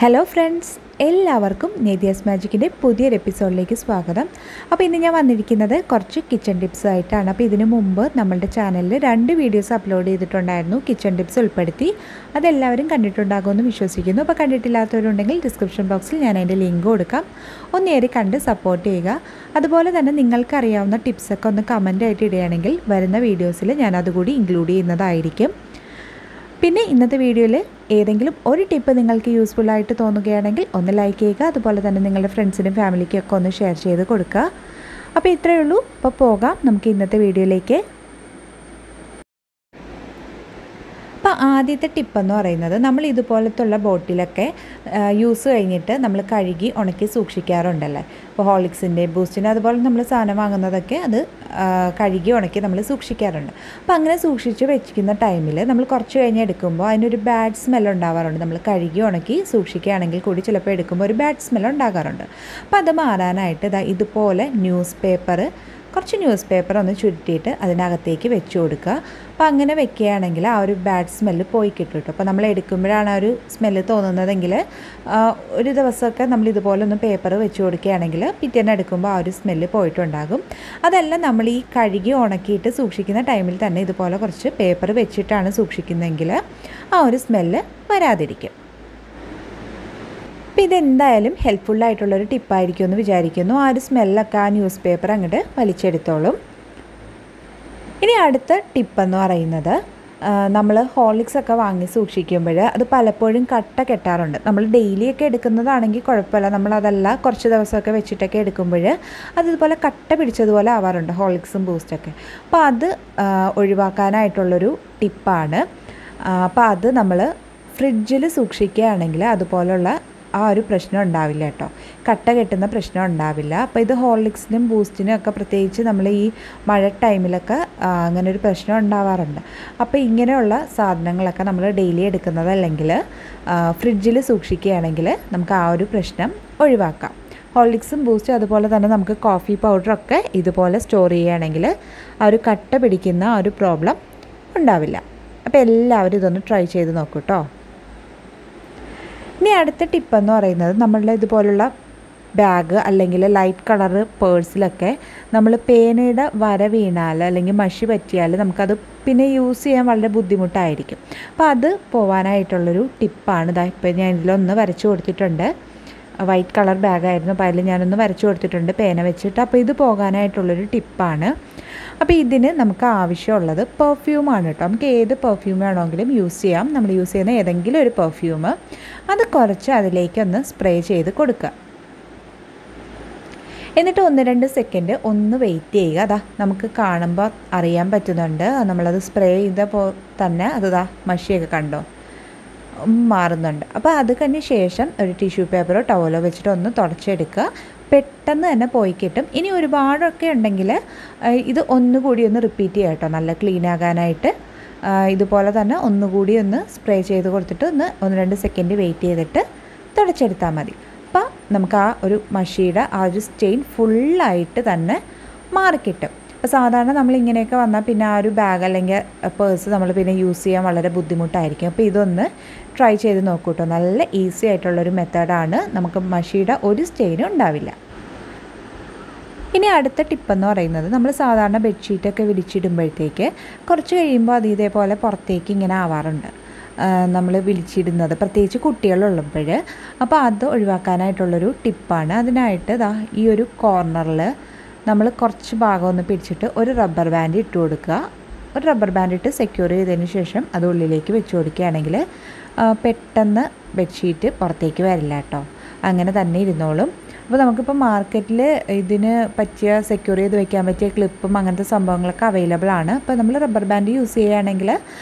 Hello friends, എല്ലാവർക്കും Nethyasmagicന്റെ പുതിയൊരു എപ്പിസോഡിലേക്ക് സ്വാഗതം. അപ്പോൾ ഇന്ന് ഞാൻ വന്നിരിക്കുന്നത് കുറച്ച് കിച്ചൺ ടിപ്സ് ആയിട്ടാണ്. അപ്പോൾ ഇതിനു മുമ്പ് നമ്മളുടെ ചാനലിൽ 2 വീഡിയോസ് അപ്ലോഡ് ചെയ്തിട്ടുണ്ടായിരുന്നു, കിച്ചൺ ടിപ്സ് ഉൾപ്പെടുത്തി. അതെല്ലാവരും കണ്ടിട്ടുണ്ടാകുമെന്ന് വിശ്വസിക്കുന്നു. അപ്പോൾ കണ്ടിട്ടില്ലാത്തവരുണ്ടെങ്കിൽ ഡിസ്ക്രിപ്ഷൻ ബോക്സിൽ ഞാൻ അതിൻ്റെ ലിങ്ക് കൊടുക്കാം. ഒന്നേറെ കണ്ട് സപ്പോർട്ട് ചെയ്യുക. അതുപോലെ തന്നെ നിങ്ങൾക്കറിയാവുന്ന ടിപ്സൊക്കെ ഒന്ന് കമൻ്റായിട്ട് ഇടുകയാണെങ്കിൽ വരുന്ന വീഡിയോസിൽ ഞാൻ അതുകൂടി ഇൻക്ലൂഡ് ചെയ്യുന്നതായിരിക്കും. പിന്നെ ഇന്നത്തെ വീഡിയോയിൽ ഏതെങ്കിലും ഒരു ടിപ്പ് നിങ്ങൾക്ക് യൂസ്ഫുൾ ആയിട്ട് തോന്നുകയാണെങ്കിൽ ഒന്ന് ലൈക്ക് ചെയ്യുക. അതുപോലെ തന്നെ നിങ്ങളുടെ ഫ്രണ്ട്സിനും ഫാമിലിക്കും ഒക്കെ ഒന്ന് ഷെയർ ചെയ്ത് കൊടുക്കുക. അപ്പോൾ ഇത്രയേ ഉള്ളൂ. അപ്പോൾ പോകാം നമുക്ക് ഇന്നത്തെ വീഡിയോയിലേക്ക്. അപ്പോൾ ആദ്യത്തെ ടിപ്പെന്ന് പറയുന്നത്, നമ്മൾ ഇതുപോലത്തുള്ള ബോട്ടിലൊക്കെ യൂസ് കഴിഞ്ഞിട്ട് നമ്മൾ കഴുകി ഉണക്കി സൂക്ഷിക്കാറുണ്ടല്ലേ. ഇപ്പോൾ ഹോർലിക്സിൻ്റെ, ബൂസ്റ്റിൻ്റെ അതുപോലെ നമ്മൾ സാധനം വാങ്ങുന്നതൊക്കെ അത് കഴുകി ഉണക്കി നമ്മൾ സൂക്ഷിക്കാറുണ്ട്. അപ്പോൾ അങ്ങനെ സൂക്ഷിച്ച് വെച്ചിരിക്കുന്ന ടൈമിൽ നമ്മൾ കുറച്ച് കഴിഞ്ഞ് എടുക്കുമ്പോൾ അതിനൊരു ബാഡ് സ്മെൽ ഉണ്ടാവാറുണ്ട്. നമ്മൾ കഴുകി ഉണക്കി സൂക്ഷിക്കുകയാണെങ്കിൽ കൂടി ചിലപ്പോൾ എടുക്കുമ്പോൾ ഒരു ബാഡ് സ്മെൽ ഉണ്ടാകാറുണ്ട്. അപ്പോൾ അത് മാറാനായിട്ട് ഇതുപോലെ കുറച്ച് ന്യൂസ് പേപ്പർ ഒന്ന് ചുരുട്ടിയിട്ട് അതിനകത്തേക്ക് വെച്ച് കൊടുക്കുക. അപ്പോൾ അങ്ങനെ വെക്കുകയാണെങ്കിൽ ആ ഒരു ബാഡ് സ്മെല്ല് പോയി കിട്ടും കേട്ടോ. അപ്പോൾ നമ്മൾ എടുക്കുമ്പോഴാണ് ആ ഒരു സ്മെല്ല് തോന്നുന്നതെങ്കിൽ ഒരു ദിവസമൊക്കെ നമ്മൾ ഇതുപോലെ ഒന്ന് പേപ്പർ വെച്ച് കൊടുക്കുകയാണെങ്കിൽ പിറ്റേന്ന് എടുക്കുമ്പോൾ ആ ഒരു സ്മെല്ല് പോയിട്ടുണ്ടാകും. അതെല്ലാം നമ്മൾ ഈ കഴുകി ഉണക്കിയിട്ട് സൂക്ഷിക്കുന്ന ടൈമിൽ തന്നെ ഇതുപോലെ കുറച്ച് പേപ്പർ വെച്ചിട്ടാണ് സൂക്ഷിക്കുന്നതെങ്കിൽ ആ ഒരു സ്മെല്ല് വരാതിരിക്കും. അപ്പോൾ ഇതെന്തായാലും ഹെൽപ്ഫുള്ളായിട്ടുള്ളൊരു ടിപ്പായിരിക്കും എന്ന് വിചാരിക്കുന്നു. ആ ഒരു സ്മെല്ലൊക്കെ ആ ന്യൂസ് പേപ്പർ അങ്ങോട്ട് വലിച്ചെടുത്തോളും. ഇനി അടുത്ത ടിപ്പെന്ന് പറയുന്നത്, നമ്മൾ ഹോർലിക്സൊക്കെ വാങ്ങി സൂക്ഷിക്കുമ്പോൾ അത് പലപ്പോഴും കട്ട കെട്ടാറുണ്ട്. നമ്മൾ ഡെയിലിയൊക്കെ എടുക്കുന്നതാണെങ്കിൽ കുഴപ്പമില്ല, നമ്മളതല്ല കുറച്ച് ദിവസമൊക്കെ വെച്ചിട്ടൊക്കെ എടുക്കുമ്പോൾ അതിതുപോലെ കട്ട പിടിച്ചതുപോലെ ആവാറുണ്ട് ഹോർലിക്സും ബൂസ്റ്റൊക്കെ. അപ്പോൾ അത് ഒഴിവാക്കാനായിട്ടുള്ളൊരു ടിപ്പാണ്. അപ്പോൾ അത് നമ്മൾ ഫ്രിഡ്ജിൽ സൂക്ഷിക്കുകയാണെങ്കിൽ അതുപോലുള്ള ആ ഒരു പ്രശ്നം ഉണ്ടാവില്ല കേട്ടോ, കട്ട കെട്ടുന്ന പ്രശ്നം ഉണ്ടാവില്ല. അപ്പോൾ ഇത് ഹോർലിക്സിനും ബൂസ്റ്റിനും ഒക്കെ പ്രത്യേകിച്ച് നമ്മൾ ഈ മഴ ടൈമിലൊക്കെ അങ്ങനെ ഒരു പ്രശ്നം ഉണ്ടാവാറുണ്ട്. അപ്പോൾ ഇങ്ങനെയുള്ള സാധനങ്ങളൊക്കെ നമ്മൾ ഡെയിലി എടുക്കുന്നതല്ലെങ്കിൽ ഫ്രിഡ്ജിൽ സൂക്ഷിക്കുകയാണെങ്കിൽ നമുക്ക് ആ ഒരു പ്രശ്നം ഒഴിവാക്കാം. ഹോർലിക്സും ബൂസ്റ്റും അതുപോലെ തന്നെ നമുക്ക് കോഫി പൗഡറൊക്കെ ഇതുപോലെ സ്റ്റോർ ചെയ്യുകയാണെങ്കിൽ ആ ഒരു കട്ട പിടിക്കുന്ന ആ ഒരു പ്രോബ്ലം ഉണ്ടാവില്ല. അപ്പോൾ എല്ലാവരും ഇതൊന്ന് ട്രൈ ചെയ്ത് നോക്കൂ കേട്ടോ. ഇനി അടുത്ത ടിപ്പെന്ന് പറയുന്നത്, നമ്മളുടെ ഇതുപോലുള്ള ബാഗ് അല്ലെങ്കിൽ ലൈറ്റ് കളറ് പേഴ്സിലൊക്കെ നമ്മൾ പേനയുടെ വര വീണാൽ അല്ലെങ്കിൽ മഷി പറ്റിയാൽ നമുക്കത് പിന്നെ യൂസ് ചെയ്യാൻ വളരെ ബുദ്ധിമുട്ടായിരിക്കും. അപ്പോൾ അത് പോവാനായിട്ടുള്ളൊരു ടിപ്പാണ്. ഇപ്പോൾ ഞാൻ ഇതിലൊന്ന് വരച്ച് കൊടുത്തിട്ടുണ്ട്. വൈറ്റ് കളർ ബാഗായിരുന്നു, അപ്പോൾ അതിൽ ഞാനൊന്ന് വരച്ച് കൊടുത്തിട്ടുണ്ട് പേന വെച്ചിട്ട്. അപ്പോൾ ഇത് പോകാനായിട്ടുള്ളൊരു ടിപ്പാണ്. അപ്പോൾ ഇതിന് നമുക്ക് ആവശ്യമുള്ളത് പെർഫ്യൂമാണ് കേട്ടോ. നമുക്ക് ഏത് പെർഫ്യൂം വേണമെങ്കിലും യൂസ് ചെയ്യാം. നമ്മൾ യൂസ് ചെയ്യുന്ന ഏതെങ്കിലും ഒരു പെർഫ്യൂം അത് കുറച്ച് അതിലേക്കൊന്ന് സ്പ്രേ ചെയ്ത് കൊടുക്കുക. എന്നിട്ട് 1-2 സെക്കൻഡ് ഒന്ന് വെയിറ്റ് ചെയ്യുക. അതാ നമുക്ക് കാണുമ്പോൾ അറിയാൻ പറ്റുന്നുണ്ട്, നമ്മളത് സ്പ്രേ ചെയ്തപ്പോൾ തന്നെ അത് മഷിയൊക്കെ കണ്ടോ മാറുന്നുണ്ട്. അപ്പോൾ അത് കഴിഞ്ഞ ശേഷം ഒരു ടിഷ്യൂ പേപ്പറോ ടവലോ വെച്ചിട്ട് ഒന്ന് തുടച്ചെടുക്കുക. പെട്ടെന്ന് തന്നെ പോയി കിട്ടും. ഇനി ഒരുപാടൊക്കെ ഉണ്ടെങ്കിൽ ഇത് ഒന്നുകൂടി ഒന്ന് റിപ്പീറ്റ് ചെയ്യുക കേട്ടോ, നല്ല ക്ലീൻ ആകാനായിട്ട്. ഇതുപോലെ തന്നെ ഒന്നുകൂടി ഒന്ന് സ്പ്രേ ചെയ്ത് കൊടുത്തിട്ട് 1-2 സെക്കൻഡ് വെയിറ്റ് ചെയ്തിട്ട് തുടച്ചെടുത്താൽ മതി. അപ്പോൾ നമുക്ക് ആ ഒരു മഷിയുടെ ആ ഒരു സ്റ്റെയിൻ ഫുള്ളായിട്ട് തന്നെ മാറിക്കിട്ടും. അപ്പോൾ സാധാരണ നമ്മളിങ്ങനെയൊക്കെ വന്നാൽ പിന്നെ ആ ഒരു ബാഗ് അല്ലെങ്കിൽ പേഴ്സ് നമ്മൾ പിന്നെ യൂസ് ചെയ്യാൻ വളരെ ബുദ്ധിമുട്ടായിരിക്കും. അപ്പോൾ ഇതൊന്ന് ട്രൈ ചെയ്ത് നോക്കൂ കേട്ടോ. നല്ല ഈസി ആയിട്ടുള്ളൊരു മെത്തേഡാണ്, നമുക്ക് മഷിയുടെ ഒരു സ്റ്റെയിനും ഉണ്ടാവില്ല. ഇനി അടുത്ത ടിപ്പെന്ന് പറയുന്നത്, നമ്മൾ സാധാരണ ബെഡ്ഷീറ്റൊക്കെ വിരിച്ചിടുമ്പോഴത്തേക്ക് കുറച്ച് കഴിയുമ്പോൾ അത് ഇതേപോലെ പുറത്തേക്ക് ഇങ്ങനെ ആവാറുണ്ട് നമ്മൾ വിരിച്ചിടുന്നത്, പ്രത്യേകിച്ച് കുട്ടികളുള്ളപ്പോൾ. അപ്പോൾ അത് ഒഴിവാക്കാനായിട്ടുള്ളൊരു ടിപ്പാണ്. അതിനായിട്ട് ഈ ഒരു കോർണറിൽ നമ്മൾ കുറച്ച് ഭാഗം ഒന്ന് പിടിച്ചിട്ട് ഒരു റബ്ബർ ബാൻഡ് ഇട്ട് കൊടുക്കുക. ഒരു റബ്ബർ ബാൻഡ് ഇട്ട് സെക്യൂർ ചെയ്തതിന് ശേഷം അത് ഉള്ളിലേക്ക് വെച്ച് കൊടുക്കുകയാണെങ്കിൽ പെട്ടെന്ന് ബെഡ്ഷീറ്റ് പുറത്തേക്ക് വരില്ല കേട്ടോ, അങ്ങനെ തന്നെ ഇരുന്നോളും. അപ്പോൾ നമുക്കിപ്പോൾ മാർക്കറ്റിൽ ഇതിന് പറ്റിയ സെക്യൂർ ചെയ്ത് വെക്കാൻ പറ്റിയ ക്ലിപ്പും അങ്ങനത്തെ സംഭവങ്ങളൊക്കെ അവൈലബിൾ ആണ്. അപ്പോൾ നമ്മൾ റബ്ബർ ബാൻഡ് യൂസ് ചെയ്യുകയാണെങ്കിൽ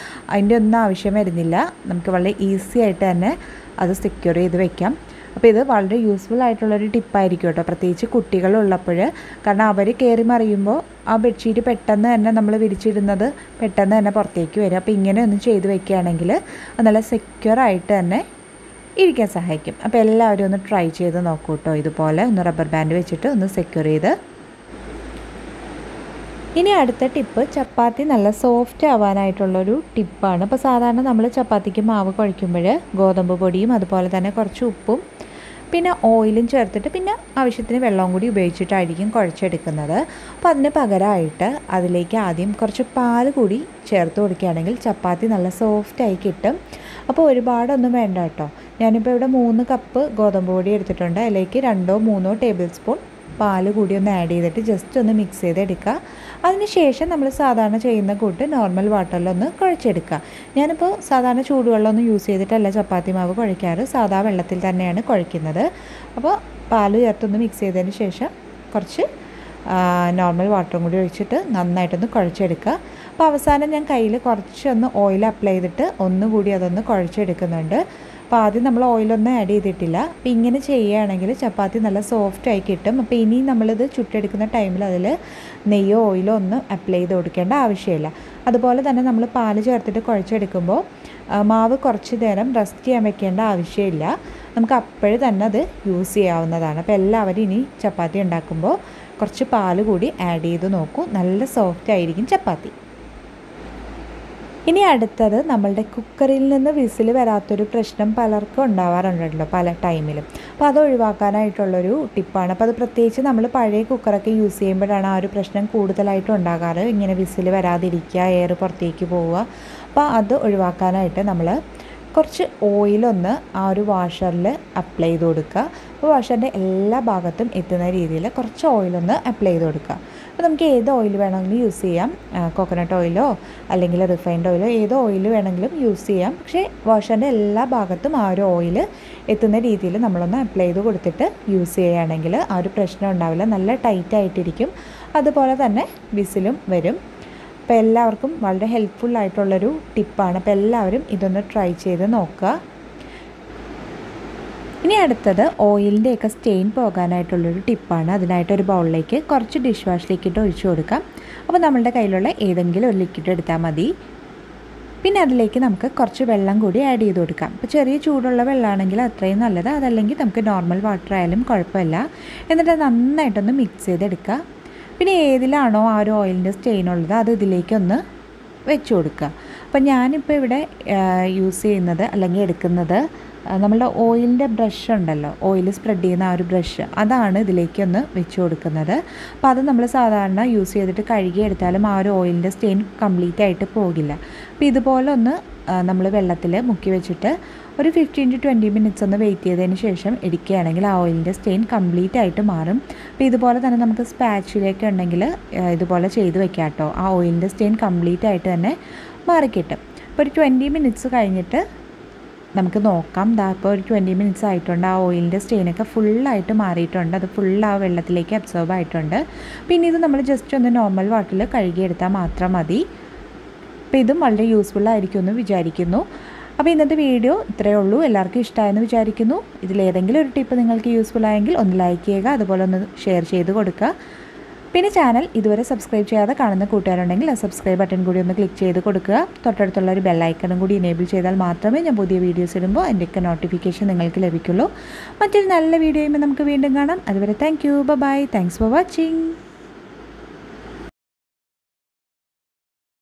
അതിൻ്റെ ഒന്നും ആവശ്യം വരുന്നില്ല, നമുക്ക് വളരെ ഈസി ആയിട്ട് തന്നെ അത് സെക്യൂർ ചെയ്ത് വെക്കാം. അപ്പോൾ ഇത് വളരെ യൂസ്ഫുൾ ആയിട്ടുള്ളൊരു ടിപ്പായിരിക്കും കേട്ടോ, പ്രത്യേകിച്ച് കുട്ടികളുള്ളപ്പോൾ. കാരണം അവർ കയറി മറിയുമ്പോൾ ആ ബെഡ്ഷീറ്റ് പെട്ടെന്ന് തന്നെ നമ്മൾ വിരിച്ചിടുന്നത് പെട്ടെന്ന് തന്നെ പുറത്തേക്ക് വരും. അപ്പോൾ ഇങ്ങനെ ഒന്ന് ചെയ്ത് വെക്കുകയാണെങ്കിൽ നല്ല സെക്യൂർ ആയിട്ട് തന്നെ ഇരിക്കാൻ സഹായിക്കും. അപ്പോൾ എല്ലാവരും ഒന്ന് ട്രൈ ചെയ്ത് നോക്കൂ കേട്ടോ. ഇതുപോലെ ഒന്ന് റബ്ബർ ബാൻഡ് വെച്ചിട്ട് ഒന്ന് സെക്യൂർ ചെയ്ത് ഇനി അടുത്ത ടിപ്പ് ചപ്പാത്തി നല്ല സോഫ്റ്റ് ആവാനായിട്ടുള്ളൊരു ടിപ്പാണ്. അപ്പോൾ സാധാരണ നമ്മൾ ചപ്പാത്തിക്ക് മാവ് കുഴയ്ക്കുമ്പോൾ ഗോതമ്പ് പൊടിയും അതുപോലെ തന്നെ കുറച്ച് ഉപ്പും പിന്നെ ഓയിലും ചേർത്തിട്ട് പിന്നെ ആവശ്യത്തിന് വെള്ളവും കൂടി ഉപയോഗിച്ചിട്ടായിരിക്കും കുഴച്ചെടുക്കുന്നത്. അപ്പോൾ അതിന് പകരമായിട്ട് അതിലേക്ക് ആദ്യം കുറച്ച് പാൽ കൂടി ചേർത്ത് കൊടുക്കുകയാണെങ്കിൽ ചപ്പാത്തി നല്ല സോഫ്റ്റായി കിട്ടും. അപ്പോൾ ഒരുപാടൊന്നും വേണ്ട കേട്ടോ. ഞാനിപ്പോൾ ഇവിടെ 3 കപ്പ് ഗോതമ്പ് പൊടി എടുത്തിട്ടുണ്ട്. അതിലേക്ക് 2-3 ടേബിൾ സ്പൂൺ പാൽ കൂടി ഒന്ന് ആഡ് ചെയ്തിട്ട് ജസ്റ്റ് ഒന്ന് മിക്സ് ചെയ്തെടുക്കുക. അതിനുശേഷം നമ്മൾ സാധാരണ ചെയ്യുന്ന കൂട്ട് നോർമൽ വാട്ടറിലൊന്ന് കുഴച്ചെടുക്കുക. ഞാനിപ്പോൾ സാധാരണ ചൂടുവെള്ളമൊന്നും യൂസ് ചെയ്തിട്ടല്ല ചപ്പാത്തി മാവ് കുഴയ്ക്കാറ്, സാധാ വെള്ളത്തിൽ തന്നെയാണ് കുഴയ്ക്കുന്നത്. അപ്പോൾ പാൽ ചേർത്തൊന്ന് മിക്സ് ചെയ്തതിന് ശേഷം കുറച്ച് നോർമൽ വാട്ടറും കൂടി ഒഴിച്ചിട്ട് നന്നായിട്ടൊന്ന് കുഴച്ചെടുക്കുക. അപ്പോൾ അവസാനം ഞാൻ കയ്യിൽ കുറച്ചൊന്ന് ഓയിൽ അപ്ലൈ ചെയ്തിട്ട് ഒന്നുകൂടി അതൊന്ന് കുഴച്ചെടുക്കുന്നുണ്ട്. അപ്പോൾ ആദ്യം നമ്മൾ ഓയിലൊന്നും ആഡ് ചെയ്തിട്ടില്ല. അപ്പോൾ ഇങ്ങനെ ചെയ്യുകയാണെങ്കിൽ ചപ്പാത്തി നല്ല സോഫ്റ്റായി കിട്ടും. അപ്പോൾ ഇനി നമ്മളിത് ചുട്ടെടുക്കുന്ന ടൈമിൽ അതിൽ നെയ്യോ ഓയിലോ ഒന്നും അപ്ലൈ ചെയ്ത് കൊടുക്കേണ്ട ആവശ്യമില്ല. അതുപോലെ തന്നെ നമ്മൾ പാൽ ചേർത്തിട്ട് കുഴച്ചെടുക്കുമ്പോൾ മാവ് കുറച്ച് നേരം റെസ്റ്റ് ചെയ്യാൻ വെക്കേണ്ട ആവശ്യമില്ല. നമുക്ക് അപ്പോഴും തന്നെ അത് യൂസ് ചെയ്യാവുന്നതാണ്. അപ്പോൾ എല്ലാവരും ഇനി ചപ്പാത്തി ഉണ്ടാക്കുമ്പോൾ കുറച്ച് പാൽ കൂടി ആഡ് ചെയ്ത് നോക്കൂ. നല്ല സോഫ്റ്റ് ആയിരിക്കും ചപ്പാത്തി. ഇനി അടുത്തത് നമ്മളുടെ കുക്കറിൽ നിന്ന് വിസിൽ വരാത്തൊരു പ്രശ്നം പലർക്കും ഉണ്ടാവാറുണ്ടല്ലോ പല ടൈമിലും. അപ്പോൾ അത് ഒഴിവാക്കാനായിട്ടുള്ളൊരു ടിപ്പാണ്. അപ്പോൾ അത് പ്രത്യേകിച്ച് നമ്മൾ പഴയ കുക്കറൊക്കെ യൂസ് ചെയ്യുമ്പോഴാണ് ആ ഒരു പ്രശ്നം കൂടുതലായിട്ടും ഉണ്ടാകാറ്. ഇങ്ങനെ വിസിൽ വരാതിരിക്കുക, എയർ പുറത്തേക്ക് പോവുക. അപ്പോൾ അത് ഒഴിവാക്കാനായിട്ട് നമ്മൾ കുറച്ച് ഓയിലൊന്ന് ആ ഒരു വാഷറിൽ അപ്ലൈ ചെയ്ത് കൊടുക്കുക. അപ്പോൾ വാഷറിൻ്റെ എല്ലാ ഭാഗത്തും എത്തുന്ന രീതിയിൽ കുറച്ച് ഓയിലൊന്ന് അപ്ലൈ ചെയ്ത് കൊടുക്കുക. അപ്പോൾ നമുക്ക് ഏത് ഓയിൽ വേണമെങ്കിലും യൂസ് ചെയ്യാം. കോക്കനട്ട് ഓയിലോ അല്ലെങ്കിൽ റിഫൈൻഡ് ഓയിലോ ഏത് ഓയിൽ വേണമെങ്കിലും യൂസ് ചെയ്യാം. പക്ഷേ വാഷറിൻ്റെ എല്ലാ ഭാഗത്തും ആ ഒരു ഓയിൽ എത്തുന്ന രീതിയിൽ നമ്മളൊന്ന് അപ്ലൈ ചെയ്ത് കൊടുത്തിട്ട് യൂസ് ചെയ്യുകയാണെങ്കിൽ ആ ഒരു പ്രശ്നം ഉണ്ടാവില്ല. നല്ല ടൈറ്റായിട്ടിരിക്കും. അതുപോലെ തന്നെ വിസിലും വരും. അപ്പോൾ എല്ലാവർക്കും വളരെ ഹെൽപ്ഫുള്ളായിട്ടുള്ളൊരു ടിപ്പാണ്. അപ്പോൾ എല്ലാവരും ഇതൊന്ന് ട്രൈ ചെയ്ത് നോക്കുക. ഇനി അടുത്തത് ഓയിലിൻ്റെയൊക്കെ സ്റ്റെയിൻ പോകാനായിട്ടുള്ളൊരു ടിപ്പാണ്. അതിനായിട്ടൊരു ബൗളിലേക്ക് കുറച്ച് ഡിഷ് വാഷ് ലിക്വിഡ് ഒഴിച്ചു കൊടുക്കാം. അപ്പോൾ നമ്മളുടെ കയ്യിലുള്ള ഏതെങ്കിലും ഒരു ലിക്വിഡ് എടുത്താൽ മതി. പിന്നെ അതിലേക്ക് നമുക്ക് കുറച്ച് വെള്ളം കൂടി ആഡ് ചെയ്ത് കൊടുക്കാം. അപ്പോൾ ചെറിയ ചൂടുള്ള വെള്ളമാണെങ്കിൽ അത്രയും നല്ലത്. അതല്ലെങ്കിൽ നമുക്ക് നോർമൽ വാട്ടർ ആയാലും കുഴപ്പമില്ല. എന്നിട്ട് നന്നായിട്ടൊന്ന് മിക്സ് ചെയ്തെടുക്കുക. പിന്നെ ഏതിലാണോ ആ ഒരു ഓയിലിൻ്റെ സ്റ്റെയിൻ ഉള്ളത് അത് ഇതിലേക്കൊന്ന് വെച്ച് കൊടുക്കുക. അപ്പോൾ ഞാനിപ്പോൾ ഇവിടെ യൂസ് ചെയ്യുന്നത് അല്ലെങ്കിൽ എടുക്കുന്നത് നമ്മളുടെ ഓയിലിൻ്റെ ബ്രഷ് ഉണ്ടല്ലോ, ഓയിൽ സ്പ്രെഡ് ചെയ്യുന്ന ആ ഒരു ബ്രഷ്, അതാണ് ഇതിലേക്കൊന്ന് വെച്ച് കൊടുക്കുന്നത്. അപ്പോൾ അത് നമ്മൾ സാധാരണ യൂസ് ചെയ്തിട്ട് കഴുകിയെടുത്താലും ആ ഒരു ഓയിലിൻ്റെ സ്റ്റെയിൻ കംപ്ലീറ്റ് ആയിട്ട് പോകില്ല. അപ്പോൾ ഇതുപോലെ ഒന്ന് നമ്മൾ വെള്ളത്തിൽ മുക്കി വെച്ചിട്ട് ഒരു 15 to 20 മിനിറ്റ്സ് ഒന്ന് വെയിറ്റ് ചെയ്തതിന് ശേഷം എടുക്കുകയാണെങ്കിൽ ആ ഓയിലിൻ്റെ സ്റ്റെയിൻ കംപ്ലീറ്റ് ആയിട്ട് മാറും. അപ്പോൾ ഇതുപോലെ തന്നെ നമുക്ക് സ്പാച്ചിലേക്ക് ഉണ്ടെങ്കിൽ ഇതുപോലെ ചെയ്ത് വെക്കാം കേട്ടോ. ആ ഓയിലിൻ്റെ സ്റ്റെയിൻ കംപ്ലീറ്റ് ആയിട്ട് തന്നെ മാറിക്കിട്ടും. അപ്പോൾ ഒരു 20 മിനിറ്റ്സ് കഴിഞ്ഞിട്ട് നമുക്ക് നോക്കാം. ഇപ്പോൾ ഒരു 20 മിനിറ്റ്സ് ആയിട്ടുണ്ട്. ആ ഓയിലിൻ്റെ സ്റ്റെയിനൊക്കെ ഫുള്ളായിട്ട് മാറിയിട്ടുണ്ട്. അത് ഫുൾ ആ വെള്ളത്തിലേക്ക് അബ്സോർബ് ആയിട്ടുണ്ട്. പിന്നെ ഇത് നമ്മൾ ജസ്റ്റ് ഒന്ന് നോർമൽ വാട്ടറിൽ കഴുകിയെടുത്താൽ മാത്രം മതി. അപ്പോൾ ഇതും വളരെ യൂസ്ഫുൾ ആയിരിക്കും എന്ന് വിചാരിക്കുന്നു. അപ്പോൾ ഇന്നത്തെ വീഡിയോ ഇത്രയേ ഉള്ളൂ. എല്ലാവർക്കും ഇഷ്ടമായെന്ന് വിചാരിക്കുന്നു. ഇതിലേതെങ്കിലും ഒരു ടിപ്പ് നിങ്ങൾക്ക് യൂസ്ഫുൾ ആയെങ്കിൽ ഒന്ന് ലൈക്ക് ചെയ്യുക, അതുപോലെ ഒന്ന് ഷെയർ ചെയ്ത് കൊടുക്കുക. പിന്നെ ചാനൽ ഇതുവരെ സബ്സ്ക്രൈബ് ചെയ്യാതെ കാണുന്ന കൂട്ടുകാരുണ്ടെങ്കിൽ ആ സബ്സ്ക്രൈബ് ബട്ടൺ കൂടി ഒന്ന് ക്ലിക്ക് ചെയ്ത് കൊടുക്കുക. തൊട്ടടുത്തുള്ള ഒരു ബെല്ലൈക്കണും കൂടി എനേബിൾ ചെയ്താൽ മാത്രമേ ഞാൻ പുതിയ വീഡിയോസ് ഇടുമ്പോൾ അതിൻ്റെയൊക്കെ നോട്ടിഫിക്കേഷൻ നിങ്ങൾക്ക് ലഭിക്കുള്ളൂ. മറ്റൊരു നല്ല വീഡിയോയുമ്പോൾ നമുക്ക് വീണ്ടും കാണാം. അതുവരെ thank you, bye, thanks for watching.